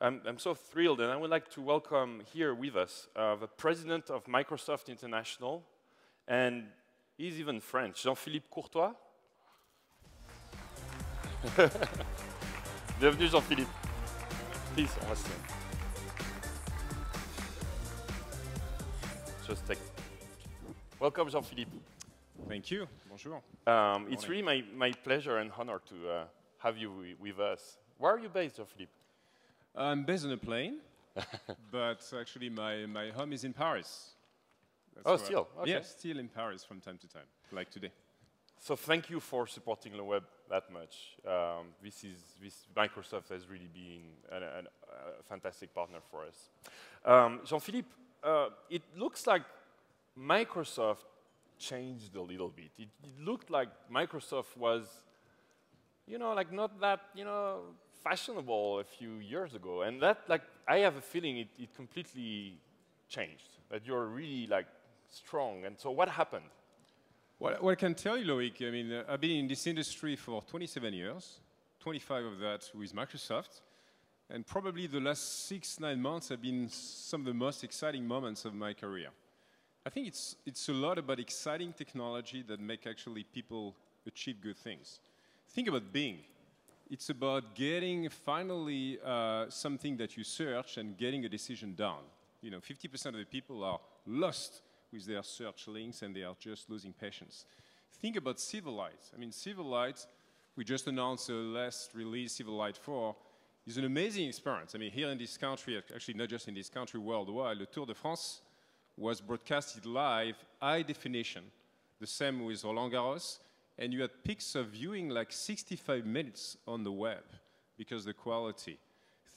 I'm so thrilled, and I would like to welcome here with us the president of Microsoft International, and he's even French, Jean-Philippe Courtois. Bienvenue, Jean-Philippe. Please, on va se... Just take... Welcome, Jean-Philippe. Thank you. Bonjour. It's really my pleasure and honor to have you with us. Where are you based, Jean-Philippe? I'm based on a plane, but actually my home is in Paris. That's still? Okay. Yeah, still in Paris from time to time, like today. So thank you for supporting the web that much. Microsoft has really been a fantastic partner for us. Jean-Philippe, it looks like Microsoft changed a little bit. It looked like Microsoft was, like not that, fashionable a few years ago, and that, I have a feeling it completely changed. That you're really strong. And so, what happened? Well, I can tell you, Loic, I mean, I've been in this industry for 27 years, 25 of that with Microsoft, and probably the last 6-9 months have been some of the most exciting moments of my career. I think it's a lot about exciting technology that make actually people achieve good things. Think about Bing. It's about getting finally something that you search and getting a decision done. 50% of the people are lost with their search links and they are just losing patience. Think about Silverlight. I mean, Silverlight, we just announced the last release, Silverlight 4, is an amazing experience. I mean, here in this country, actually not just in this country, worldwide, the Tour de France was broadcasted live, high definition, the same with Roland Garros, and you had peaks of viewing like 65 minutes on the web because of the quality.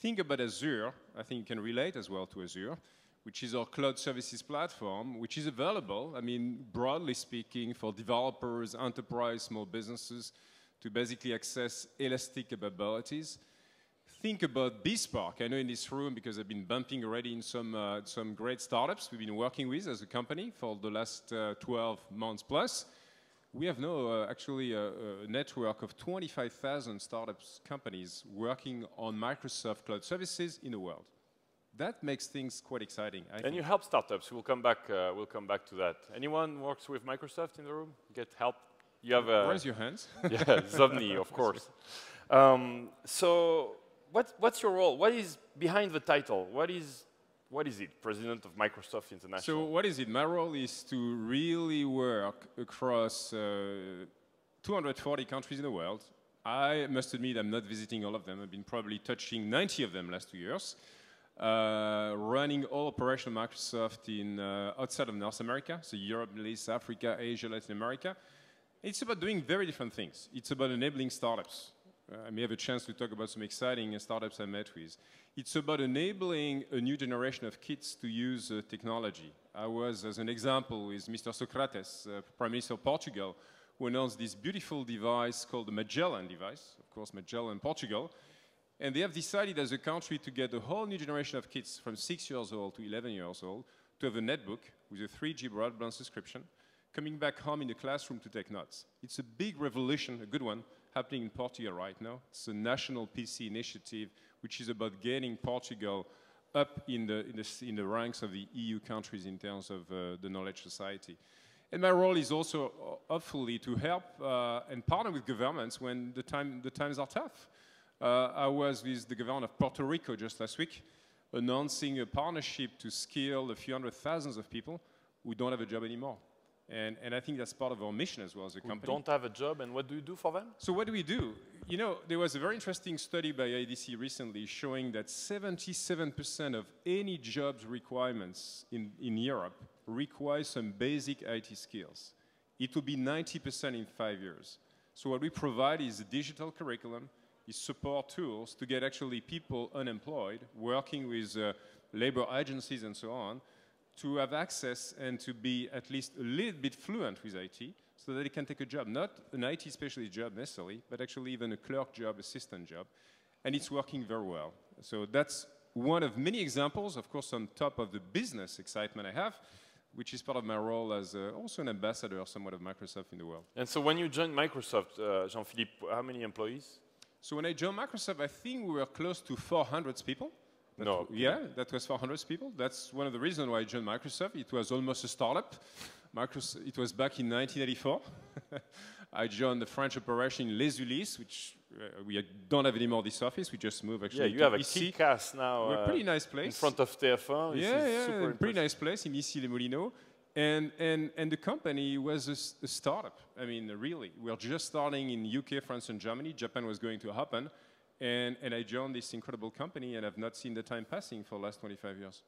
Think about Azure. I think you can relate as well to Azure, which is our cloud services platform, which is available, I mean, broadly speaking, for developers, enterprise, small businesses to basically access elastic capabilities. Think about Bespark. I know in this room, because I've been bumping already in some great startups we've been working with as a company for the last 12 months plus. We have now actually a network of 25,000 startups companies working on Microsoft cloud services in the world. That makes things quite exciting. And you help startups. We'll come back to that. Anyone works with Microsoft in the room? Get help? You have a... Raise your hands. Yeah, Zobni, of course. So what's your role? What is behind the title? What is it, President of Microsoft International? So what is it? My role is to really work across 240 countries in the world. I must admit I'm not visiting all of them. I've been probably touching 90 of them last 2 years. Running all operational Microsoft in outside of North America, so Europe, Middle East, Africa, Asia, Latin America. It's about doing very different things. It's about enabling startups. I may have a chance to talk about some exciting startups I met with. It's about enabling a new generation of kids to use technology. I was, as an example, with Mr. Socrates, Prime Minister of Portugal, who announced this beautiful device called the Magellan device, of course, Magellan, Portugal. And they have decided as a country to get a whole new generation of kids from 6 years old to 11 years old to have a netbook with a 3G broadband subscription, coming back home in the classroom to take notes. It's a big revolution, a good one, happening in Portugal right now. It's a national PC initiative, which is about getting Portugal up in the ranks of the EU countries in terms of the knowledge society. And my role is also, hopefully, to help and partner with governments when the times are tough. I was with the government of Puerto Rico just last week, announcing a partnership to skill a few hundred thousands of people who don't have a job anymore. And I think that's part of our mission as well as a company. Who don't have a job, and what do you do for them? So what do we do? There was a very interesting study by IDC recently showing that 77% of any jobs requirements in Europe require some basic IT skills. It will be 90% in 5 years. So what we provide is a digital curriculum, is support tools to get actually people unemployed, working with labor agencies and so on, to have access and to be at least a little bit fluent with IT so that they can take a job, not an IT specialist job necessarily, but actually even a clerk job, assistant job. And it's working very well. So that's one of many examples, of course, on top of the business excitement I have, which is part of my role as also an ambassador somewhat of Microsoft in the world. And so when you joined Microsoft, Jean-Philippe, how many employees? So when I joined Microsoft, I think we were close to 400 people. No. Yeah, that was 400 people. That's one of the reasons why I joined Microsoft. It was almost a startup. It was back in 1984. I joined the French operation in Les Ulis, which we don't have anymore this office. We just moved actually. Yeah, you have a kick-ass now. We're a pretty nice place. In front of TF1. Yeah, pretty nice place in Issy-les-Moulineaux. And the company was a startup. I mean, really, we're just starting in UK, France, and Germany. Japan was going to happen. And I joined this incredible company, and I've not seen the time passing for the last 25 years.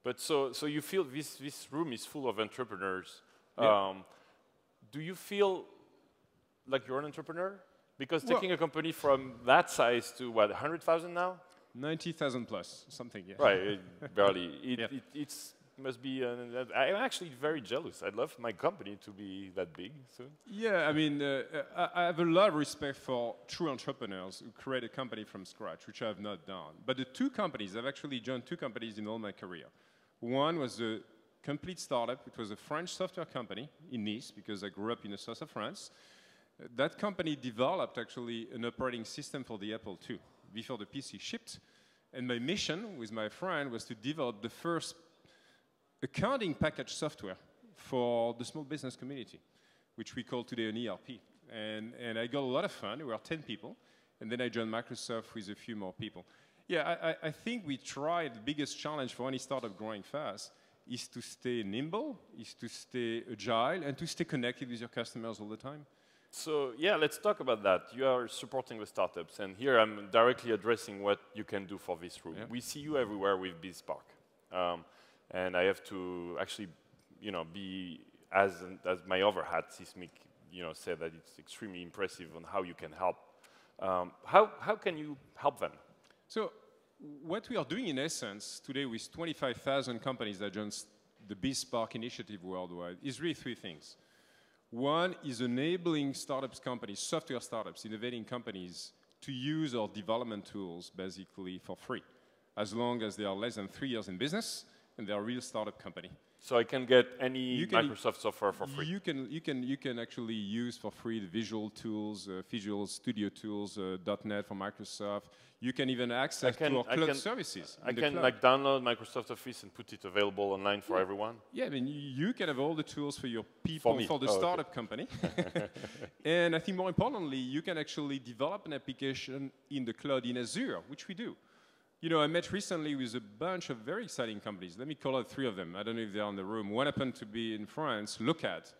But so you feel this room is full of entrepreneurs. Yeah. Do you feel like you're an entrepreneur? Because taking a company from that size to, what, 100,000 now? 90,000 plus, something, yeah. Right, barely. It must be, I'm actually very jealous. I'd love my company to be that big soon. Yeah, I mean, I have a lot of respect for true entrepreneurs who create a company from scratch, which I have not done. But the two companies, I've actually joined two companies in all my career. One was a complete startup. It was a French software company in Nice, because I grew up in the south of France. That company developed actually an operating system for the Apple II before the PC shipped. And my mission with my friend was to develop the first accounting package software for the small business community, which we call today an ERP. And I got a lot of fun. We were 10 people. And then I joined Microsoft with a few more people. Yeah, I think we tried the biggest challenge for any startup growing fast is to stay nimble, is to stay agile, and to stay connected with your customers all the time. So yeah, let's talk about that. You are supporting the startups, and here I'm directly addressing what you can do for this room. Yeah. We see you everywhere with BizSpark, and I have to actually, be as my other hat, Sismic, said that it's extremely impressive on how you can help. How can you help them? So what we are doing in essence today with 25,000 companies that joined the BizSpark initiative worldwide is really three things. One is enabling startups companies, software startups, innovating companies to use our development tools basically for free, as long as they are less than 3 years in business and they are a real startup company. So I can get any Microsoft software for free? You can actually use for free the Visual tools, Visual Studio tools, .NET from Microsoft. You can even access to our cloud services. I can download Microsoft Office and put it available online for everyone? Yeah, I mean, you can have all the tools for your people, for the startup company. And I think more importantly, you can actually develop an application in the cloud in Azure, which we do. I met recently with a bunch of very exciting companies. Let me call out 3 of them. I don't know if they're in the room. One happened to be in France, Loic.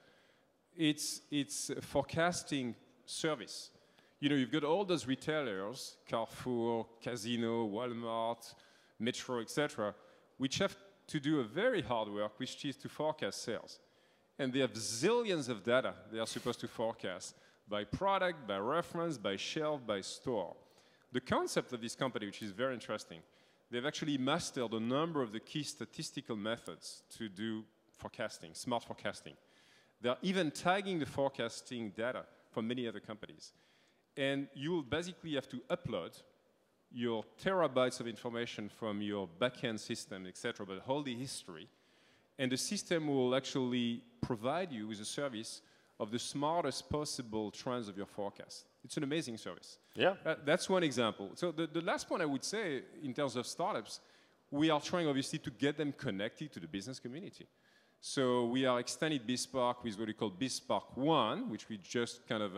It's a forecasting service. You've got all those retailers, Carrefour, Casino, Walmart, Metro, etc., which have to do a very hard work, which is to forecast sales. And they have zillions of data they are supposed to forecast by product, by reference, by shelf, by store. The concept of this company, which is very interesting, they've actually mastered a number of the key statistical methods to do forecasting, smart forecasting. They're even tagging the forecasting data from many other companies. And you'll basically have to upload your terabytes of information from your backend system, etc., but hold the history. And the system will actually provide you with a service of the smartest possible trends of your forecast. It's an amazing service. Yeah. That's one example. So the last point I would say in terms of startups, we are trying obviously to get them connected to the business community. So we are extending BizSpark with what we call BizSpark One, which we just kind of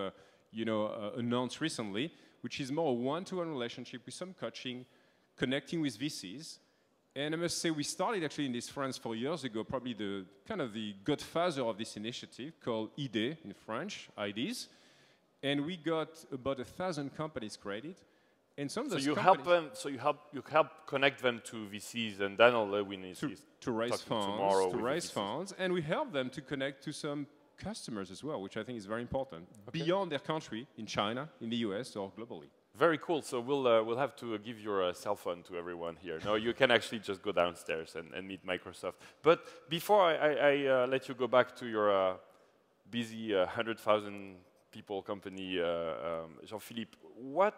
announced recently, which is more a one-to-one relationship with some coaching, connecting with VCs. And I must say, we started actually in this France 4 years ago, probably the godfather of this initiative called IDE in French, IDs. And we got about 1,000 companies created. And some of those you help them. So you help connect them to VCs, and Daniel Lewin is to raise funds, and we help them to connect to some customers as well, which I think is very important, beyond their country, in China, in the US, or globally. Very cool. So we'll have to give your cell phone to everyone here. No, you can actually just go downstairs and meet Microsoft. But before I let you go back to your busy 100,000 people company, Jean-Philippe, when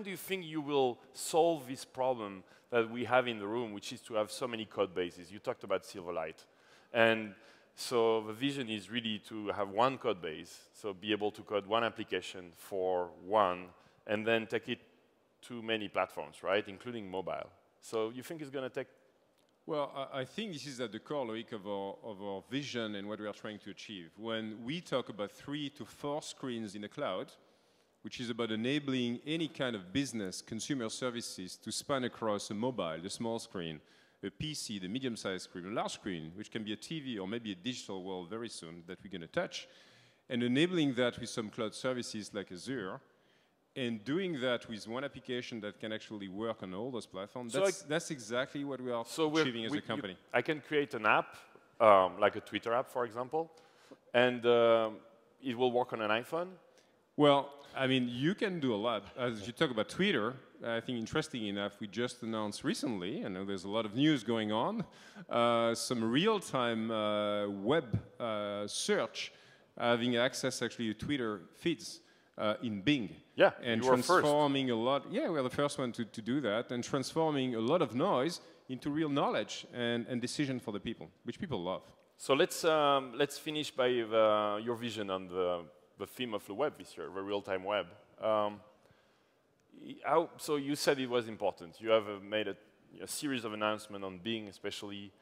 do you think you will solve this problem that we have in the room, which is to have so many code bases? You talked about Silverlight, and so the vision is really to have one code base, so be able to code one application for one, and then take it to many platforms, right, including mobile. So you think it's going to take? Well, I think this is at the core, Loic, of our vision and what we are trying to achieve. When we talk about 3 to 4 screens in the cloud, which is about enabling any kind of business, consumer services to span across a mobile, the small screen, a PC, the medium-sized screen, a large screen, which can be a TV or maybe a digital world very soon that we're going to touch, and enabling that with some cloud services like Azure, and doing that with one application that can actually work on all those platforms, so that's exactly what we are achieving as a company. I can create an app, like a Twitter app, for example, and it will work on an iPhone? Well, I mean, you can do a lot. As you talk about Twitter, I think interesting enough, we just announced recently, I know there's a lot of news going on, some real-time web search having access actually to Twitter feeds. In Bing. Yeah, and you were transforming a lot. Yeah, we're the first one to do that, and transforming a lot of noise into real knowledge and decision for the people, which people love. So let's finish by your vision on the theme of the web this year, the real-time web. So you said it was important. You have made a series of announcements on Bing, especially.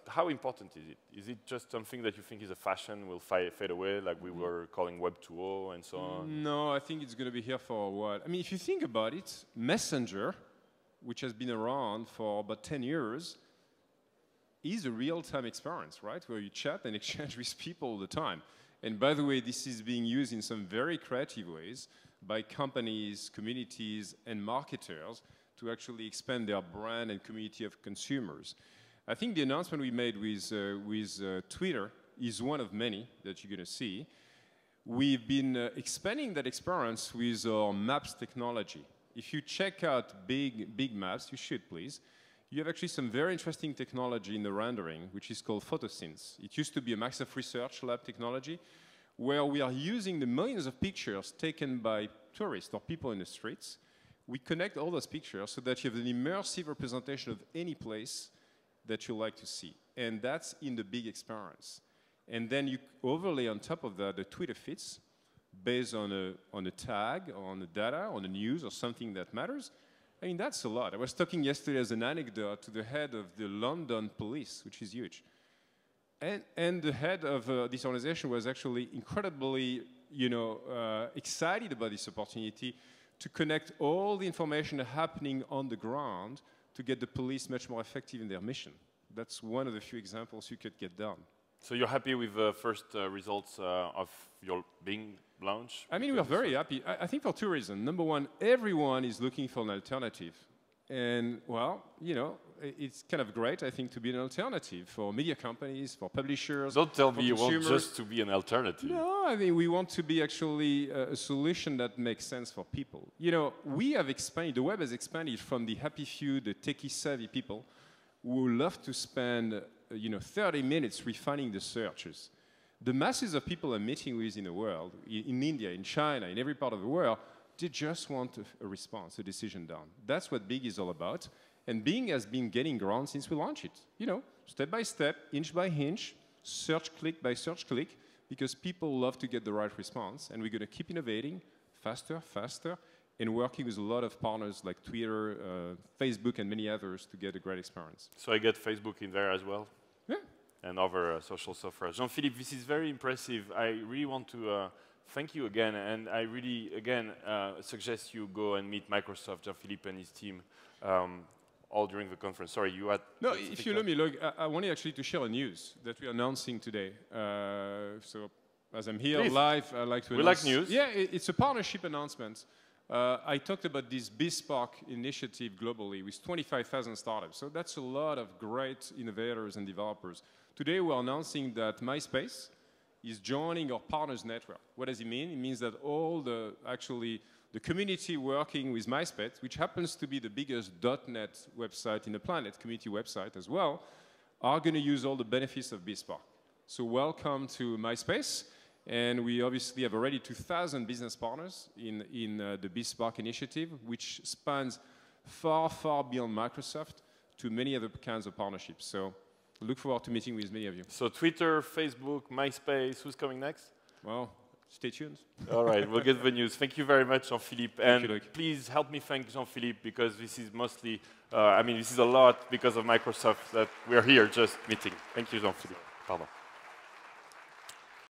How important is it? Is it just something that you think is a fashion, will fade away, like we were calling Web 2.0 and so on? No, I think it's going to be here for a while. I mean, if you think about it, Messenger, which has been around for about 10 years, is a real-time experience, right? Where you chat and exchange with people all the time. And by the way, this is being used in some very creative ways by companies, communities, and marketers to actually expand their brand and community of consumers. I think the announcement we made with Twitter is one of many that you're going to see. We've been expanding that experience with our Maps technology. If you check out big maps, you should please, you have actually some very interesting technology in the rendering, which is called photosynth. It used to be a Microsoft Research Lab technology, where we are using the millions of pictures taken by tourists or people in the streets. We connect all those pictures so that you have an immersive representation of any place that you like to see. And that's in the big experience. And then you overlay on top of that the Twitter feeds based on a tag, on the data, on the news, or something that matters. I mean, that's a lot. I was talking yesterday as an anecdote to the head of the London police, which is huge. And the head of this organization was actually incredibly, excited about this opportunity to connect all the information happening on the ground to get the police much more effective in their mission. That's one of the few examples you could get done. So you're happy with the first results of your Bing launch? I mean, we're very happy. I think for 2 reasons. Number one, everyone is looking for an alternative. And, well, it's kind of great, I think, to be an alternative for media companies, for publishers. Don't tell me you want just to be an alternative. No, I mean, we want to be actually a solution that makes sense for people. We have expanded, the web has expanded from the happy few, the techie-savvy people who love to spend, 30 minutes refining the searches. The masses of people I'm meeting with in the world, in India, in China, in every part of the world, they just want a response, a decision done. That's what Bing is all about. And Bing has been getting ground since we launched it. Step by step, inch by inch, search click by search click, because people love to get the right response. And we're going to keep innovating faster, and working with a lot of partners like Twitter, Facebook, and many others to get a great experience. So I get Facebook in there as well? Yeah. And other social software. Jean-Philippe, this is very impressive. I really want to thank you again, and I really, again, suggest you go and meet Microsoft, Jean-Philippe and his team, all during the conference. Sorry, you had... No, if you let me, look, I wanted actually to share a news that we're announcing today. So, as I'm here live, I'd like to announce... We like news. Yeah, it's a partnership announcement. I talked about this Bespoke initiative globally with 25,000 startups. So that's a lot of great innovators and developers. Today, we're announcing that MySpace is joining our partners network. What does it mean? It means that all the community working with MySpace, which happens to be the biggest .NET website in the planet, community website as well, are going to use all the benefits of Bespoke. So welcome to MySpace. And we obviously have already 2,000 business partners in the Bespoke initiative, which spans far, far beyond Microsoft to many other kinds of partnerships. So look forward to meeting with many of you. So Twitter, Facebook, MySpace, who's coming next? Well, stay tuned. All right, we'll get the news. Thank you very much, Jean-Philippe. And you, please help me thank Jean-Philippe, because this is mostly, I mean, this is a lot because of Microsoft that we're here just meeting. Thank you, Jean-Philippe. Pardon.